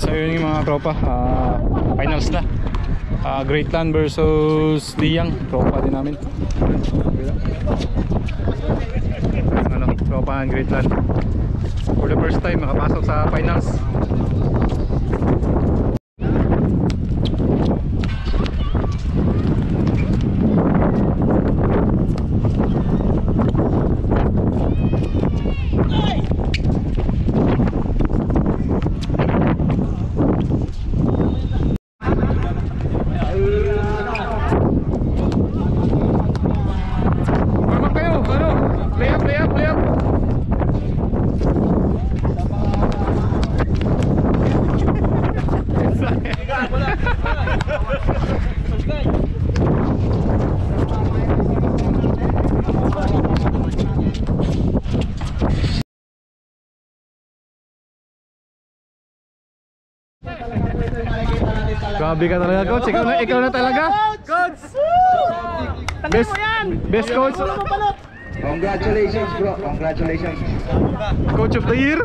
So yun yung mga tropa, finals na. Greatland versus Liang, tropa din namin. Ano, tropa ng Greatland. For the first time makapasok sa finals. Grabe ka talaga, coach. Ikaw na talaga, coach. Best coach. Congratulations, bro. Congratulations. Coach of the year.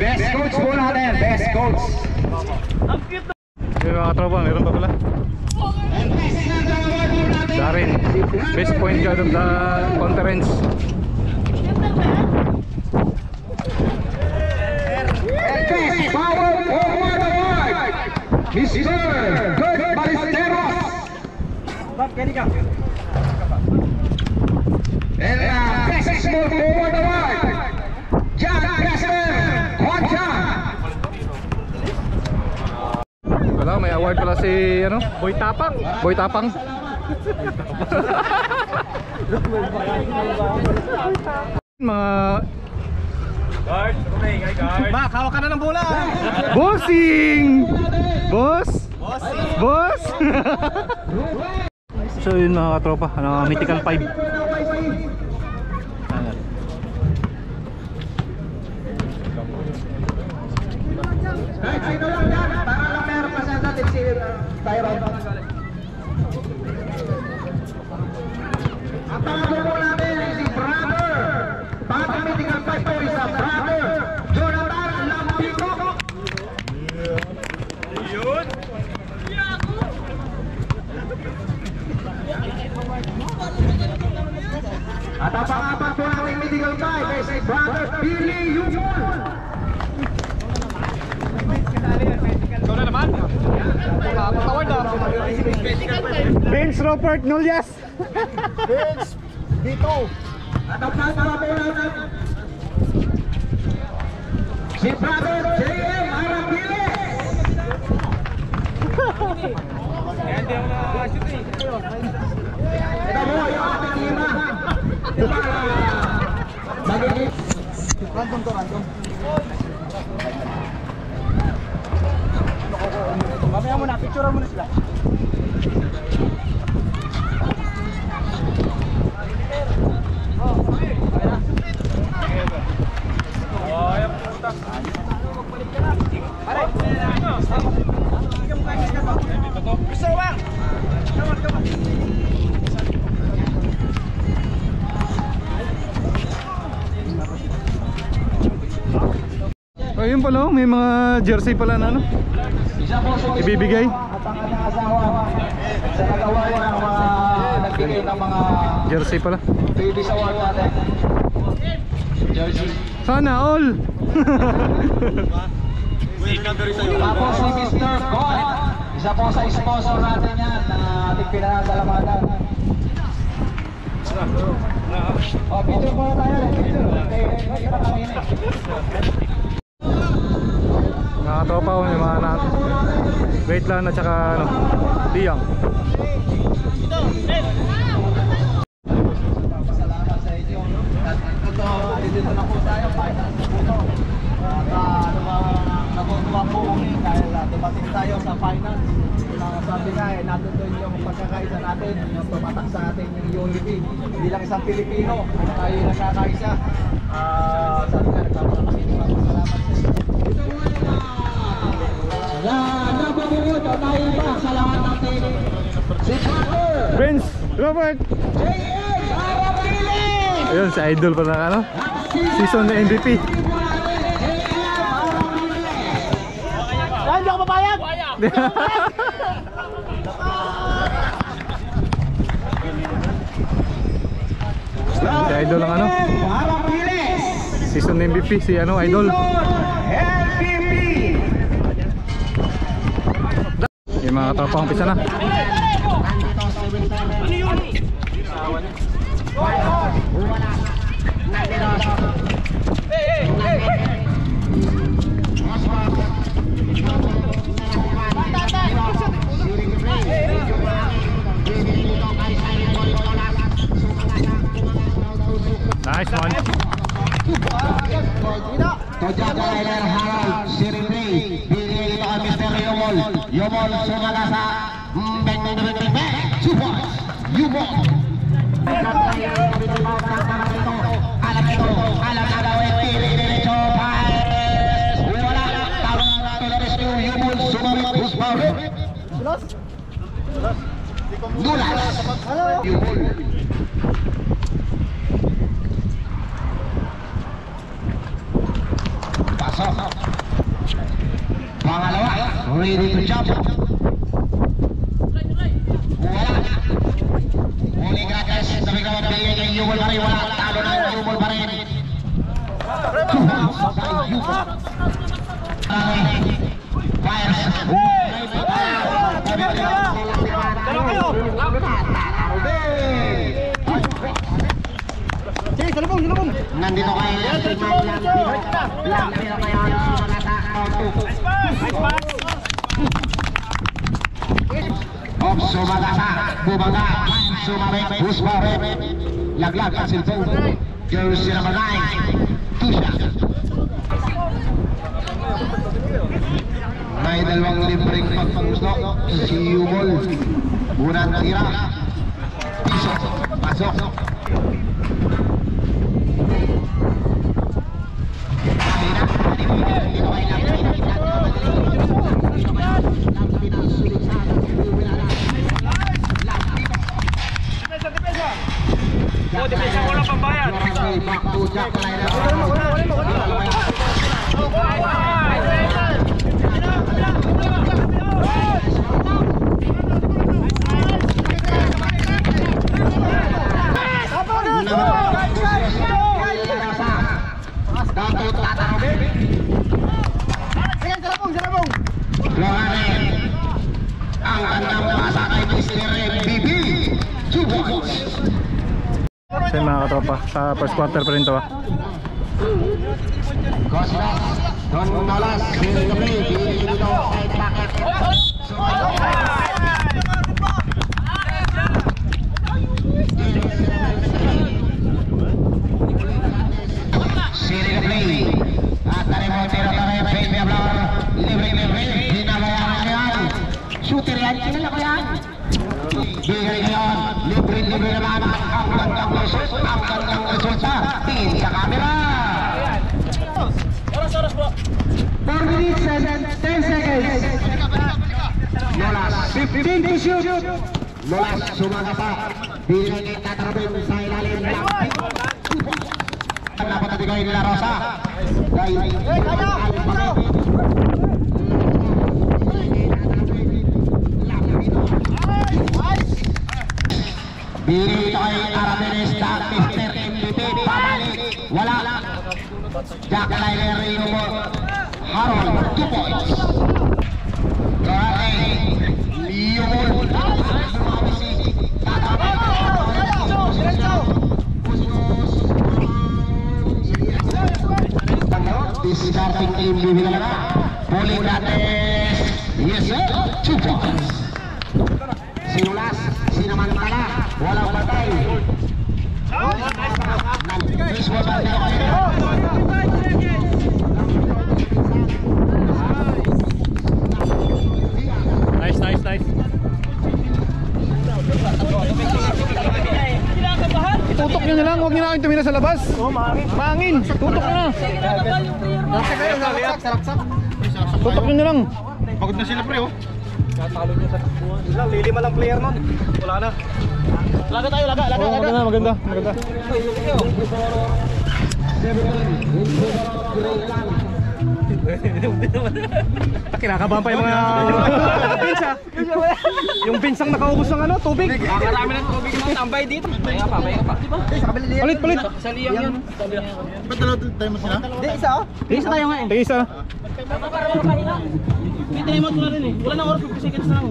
Best coach po natin. Best coach. Yung mga tropa, meron pa pala. Darin, best point guard of the conference. Best power forward award, Mr. Kurt Ballesteros. And best small forward award, Jack Kessler Concha. Wala, may award pala si ano? Boy Tapang. Boy Tapang. Mga Guard, okay, guard. Mak, hawak ka na ng bola. Bossing! Boss! Boss! So yun mga katropa, Mythical 5. Kahit sino lang yan, para lang may representative si Tyrone. Ang pangalan po natin ay si Brother. Bata Mythical 5 po is a Brother Jonathan Lampico. Yun. At ang pangapat po natin Mythical 5 ay si Brother Billy Yukon. Ikaw na naman. Tawad na. Vince Robert Nolias. Vince dito. At ang pangapat po natin si Brother J.M. Arapiles. Hindi ako na-shoot eh. Ito mo yung ating lima. Magiging random to random. Mamaya muna, picture muna sila. Ayun pala, may mga jersey pala na ano ibibigay. At ang ating asawa sa nagawa ko ng mga nagbigay ng mga Jersey pala. babies award natin. Jersey. Sana all. Tapos si Mr. God, isa po sa sponsor natin yan na ating pinanasalamatan. Oh, picture po na tayo. Picture. Okay, kami na. Mga tropa ko, may mga Greatland at saka ano, Liang. Salamat sa inyo. At ito, dito na po tayo. Nakuha po kami dahil dumating tayo sa final. Sabi nga natutunan yung pagkakaisa natin, yung tumatak sa atin yung unity. Bilang isang Pilipino, tayo nakakaisa. Sabi nga, nagpapasalamat sa inyo. Nababugot o tayo ba sa lahat natin? Si Brother Prince Robert. J.M. Arapiles! Ayun, si idol pa na ano. season na MVP. Hindi ako papayag! Si Idol ang ano, season MVP si ano, Idol. Yung mga tropa umpisa na. Nice one. Tojaga Tyler Harold, Sirin Ray, bigay ito kay Mr. Yumol. Yumol sumaga sa beng support. Yumol. Alam na daw diretso paes. Wala na tawag natin na rescue. Yumol sumabit Husbauer. Nulas. Yumol. Pangalawa, ready to jump. Wala. Uli Gragas, sabi ka magbigay kay Yumol pa rin. Wala, talo na Yumol pa rin. Fires. Nandito kayo lang pero kaya sumagasa, bumaga, sumabit, Husbauer, laglag ang cellphone, jersey number 9, Tusha. May dalawang libreng pagpanggusto, si Yumol, unang tira, piso, pasok. Depensa mo lang pambayad. Ang kandang pasa kay Mr. MVP 2 points. Sa mga katropa, sa first quarter pa rin to. Costas, Don Nolas, Bill Gabriel, dito side pocket. Siri Gabriel, at tarimong tira tayo, Baby Ablar, libre, hinabayaan na yan. Shooter yan, kilala ko yan. Bigay ngayon, libre naman ang gandang resulta. Tingin sa camera. 4 minutes and 10 seconds. Nolas, 15 to shoot. Nolas, sumaga pa. Bigay ngayon tatarabin sa ilalim ng napatabigay nila Rosa. Bigay ito kay Arabenes na Mr. MVP pabalik. Wala. Jack Tyler Yumol Harold 2 points. Kaya Yumol discarding MVP na lang. Pulling Gates. Yes sir, 2 points. Sinulas, sinamantala, walang batay. Nice, nice, nice. Tutok nyo na lang, huwag nyo na kayong tumira sa labas. Mahangin, tutok nyo na. Tutok nyo na lang. Pagod na sila pre oh. Natalo niya sa takbuhan. Lilima lang player nun. Wala na. Laga tayo, laga. Maganda, maganda. Kinakabahan pa yung mga pinsa. Yung pinsang nakaubos ng ano, tubig. Marami ng tubig na tambay dito. Pahinga pa. Diba? Palit. Sa liyang yun. Ba't dalawa tayo mo sila? Hindi, isa oh. Isa tayo nga eh. Sige, isa. Para mapahinga. May timeout mo na rin eh. Wala nang oras, 50 seconds na lang.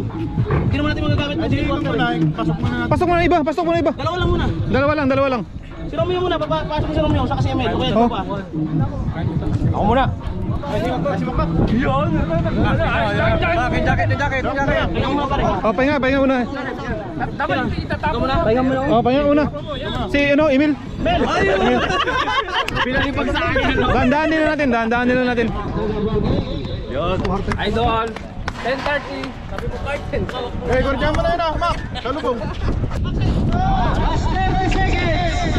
Hindi naman natin magagamit ng silikwat na rin. Pasok muna natin. Pasok mo na iba. Dalawa lang muna. Dalawa lang. Si Romeo muna, pasok si Romeo, saka si Emel. Okay, Oh. pa. Ako muna. Jacket. Pahinga muna pare. Oh, pahinga una. Dapat itatapon muna. Pahinga muna. Oh, pahinga una. Si Emil. Mel! Emil. Pinalipag sa akin. Dahan-dahan nila natin. Idol! 10:30. Sabi ko curtain. Eh, gordyan mo na yun ah, Mac. Salubong. Last 30 seconds.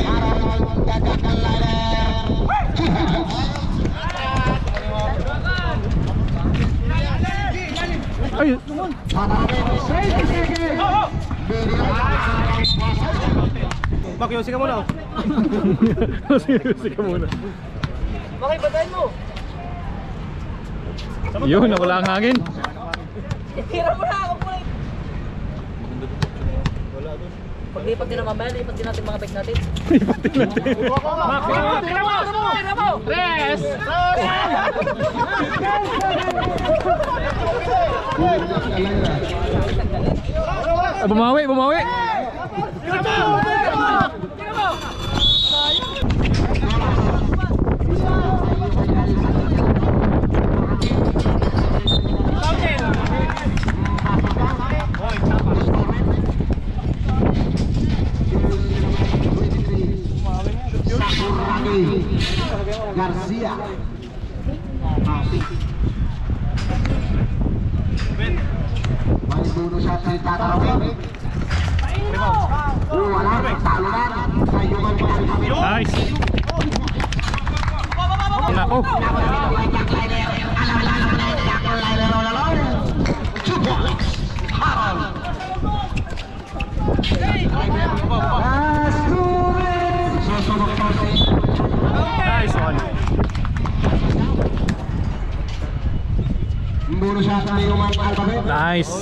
Ay, Mac, yosi ka muna. sige muna. Bakit batayin mo? Yun, nawala ang hangin. Tira mo na ako po. Paglipat din naman, lipat din natin mga bike natin. Tira mo! Rest! Bumawi. Garcia. May dulo siya sa tatarapin. Wala, talunan. Kayugan pa kami. Nice. Nako. Nice one. Dulo siya sa iyong alphabet. Nice.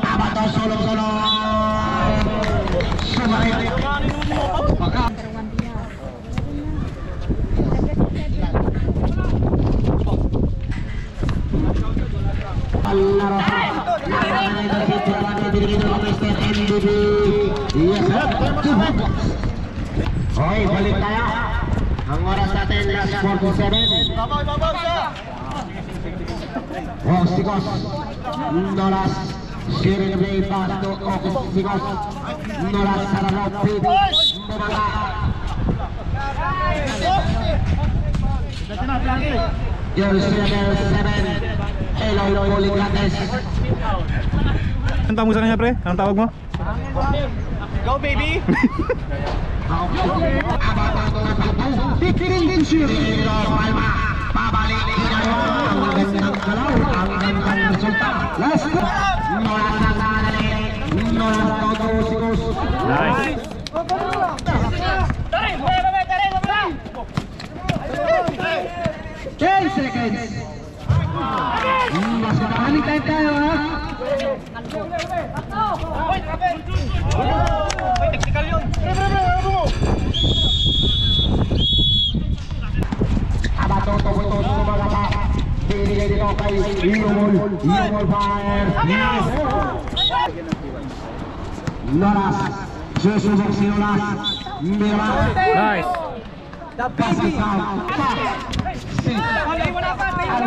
Abato solo. Hoy, balik tayo. Ang oras natin last 47. Sikos. Nolas. Sirin Bay Pasto. Sikos. Nolas Sarano. Pibi. Bumala. Years 7. Hello, Poligrates. Anong tawag mo sa kanya, pre? Anong tawag mo? Go, baby! Nice. 10 seconds. Mas maraming time tayo ha. Technical yun! Abato, mga pa. Binigay dito kay Yumol fire. Noras. Susubok si Noras. Nice.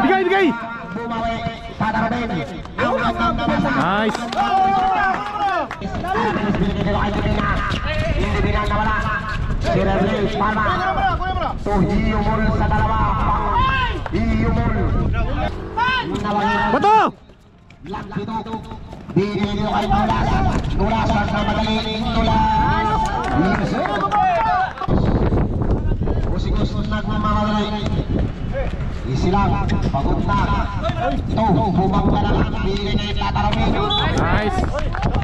Bigay! Bumawi. Padarabin. Nice. Hindi na nawala. Si Reblay, Palma. Yumol sa dalawa. Yumol. Bato! Lakbito. Binigay nyo kay Nulas. Nulas sa madaling Nulas. Igos nagmamadali. Isilang, pagod na. Ito, bumangga na lang. Bigay na yung tatarami. Nice.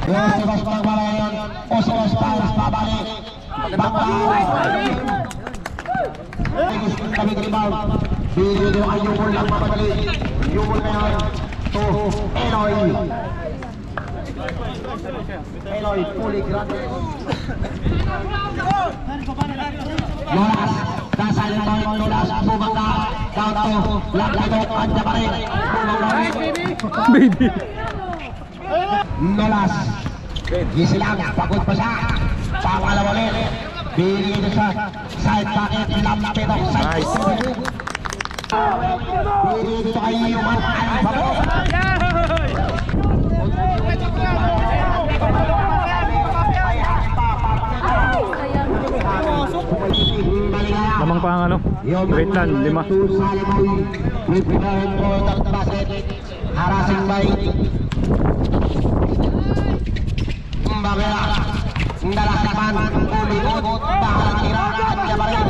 Yes, si Bas Pagmala ngayon. O si Bas Pagmala, pabalik. Bangga. Igos kami rebound. Bigay nyo ang Yumul lang mamadali. Yumul ngayon. To Eloy. Eloy, fully grounded. Lolas, dasal ito yung Lolas, bumangga. Down to, Laglito, anda pa rin. Baby. Lolas, gisilang, pagod pa siya. Pangalaw ulit. Bigay nyo sa side pocket, lampito, side Nice. pocket. Bigay dito kay Yuman, ang pagod. Lamang pa ang ano, Greatland, 5. Harassing by Mbagela Ndalasapan Ulikot Bahalang tira Kanya balik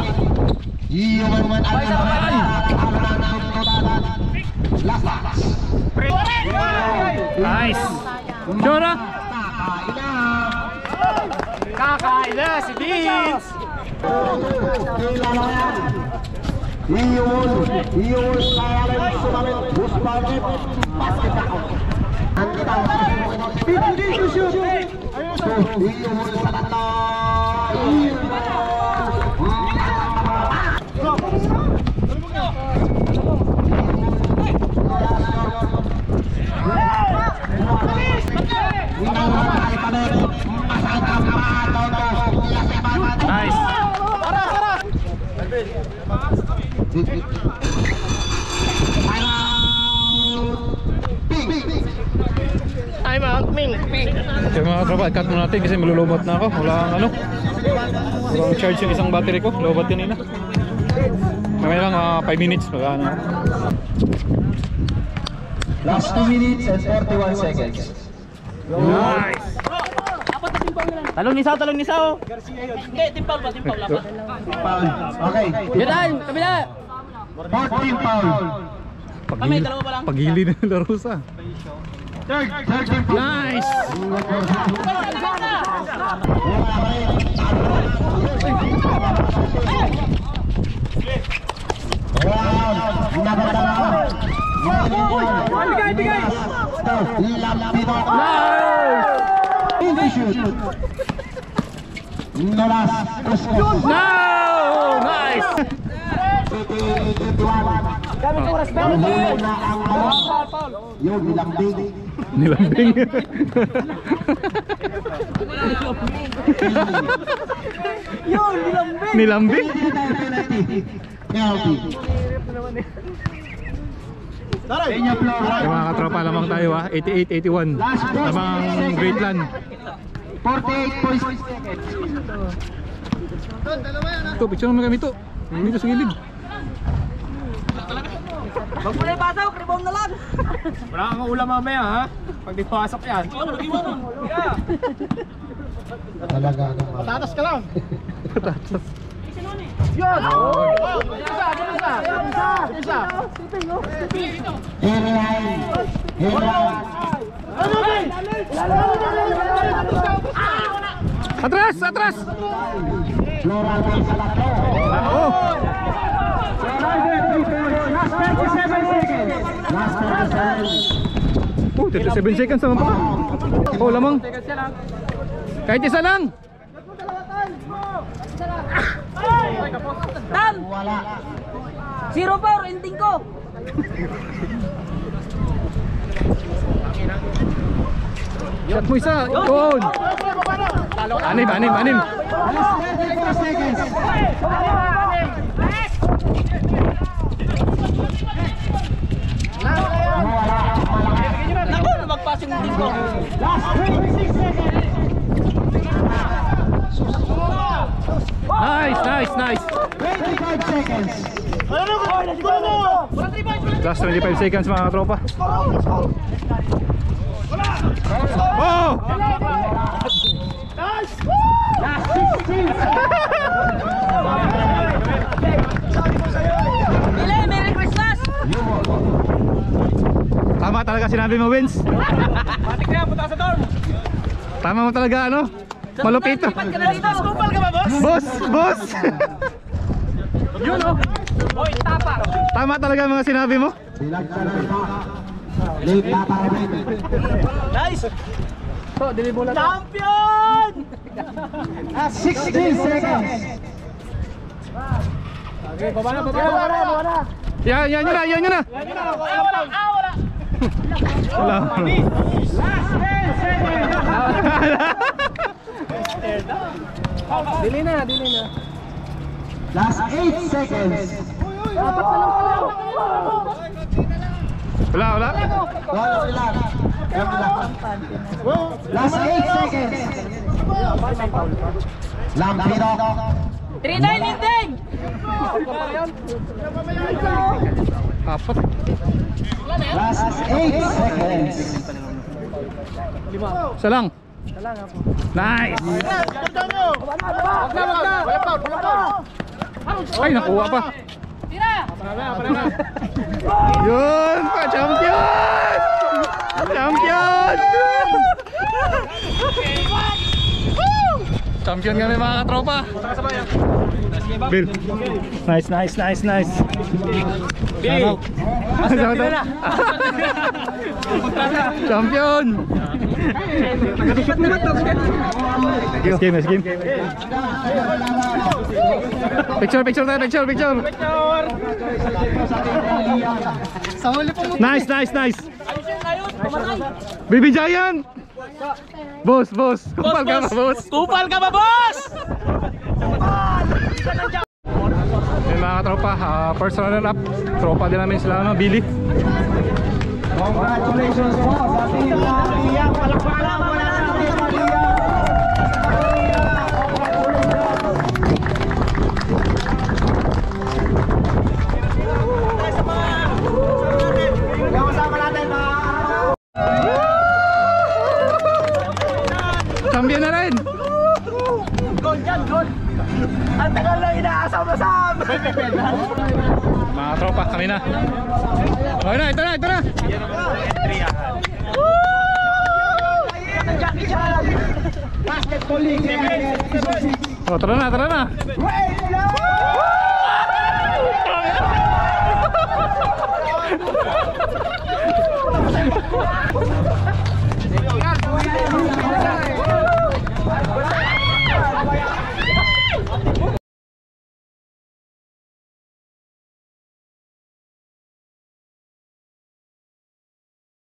Iuman Lasas Nice. Chora. Kakaina si Vince. Iyon sayang sumalit Busbalit basket ako nanti tayo iyon sa tatlo Nice. I'm out, Ming. So mga tropa, cut muna natin kasi malulobot na ako. Wala ang ano. Walang charge yung isang battery ko. Lobot kanina. Mamaya lang 5 minutes. Baka ano. Last 2 minutes and 41 seconds. Nice. Talong ni Sao. Hindi, timpaw ba? foul okay Yan, kabila. 14 foul Kami, dalawa pa lang. Pagili na ng Larusa. third team foul Nice. Bigay. Nolas No! Nice. yung nilambing Nilambing. Nilambing. penalty Peña Flora Yung mga katropa lamang tayo 88-81. Lamang Greatland. 48.6 seconds Ito, picture naman kami ito. Dito sa gilid. Huwag mo na ipasok, rebound na lang. Wala kang ulam mamaya ha? Pag di pasok yan. talaga Patatas ka lang. Patatas. Atras! Atras! Floral Salatro Ako! last 37 seconds last 37 Oh, 37 seconds naman pala. Oh, lamang. Kahit isa lang. Tan! wala 0-4, ending ko. Shot mo isa. Yun. Anim. last 34 seconds Naku, magpas yung ending ko. last 26 seconds Nice. 25 seconds Last 25 seconds mga katropa. Oh! last 16 mga sinabi mo, Vince. Matik na yan, punta ka sa dorm. Tama mo talaga, ano? Malupit to. Kupal ka ba, boss? Boss! Boss! Yun, oh. Hoy, tapa. Tama talaga mga sinabi mo. Nice. Champion! 16 seconds. Okay, baba na. Yan yun na, yan yun na. Wala. Wala. Dili na. Last 8 seconds. Wala. Last 8 seconds. Lampiro. 3-9 ending! Apat. Last 8 seconds. Isa lang. Nice. Ay, nakuha pa. Yun pa, champion! Champion! Champion kami mga katropa. Bill. Nice. Bill. Champion! Next game. Picture tayo. Sa huli po mo. Nice. Ayos, pamatay. Baby Giant! Boss. Kupal ka ba, boss? Yung mga tropa, first runner up. Tropa din namin sila, no? Billy. Congratulations po sa team Maria. Palakpakan mo na natin Maria. Champion na rin! Gold. Ang tagal na inaasam-asam. Mga tropa, kami na. Okay na, ito na. Basketball League. Oh, tara na.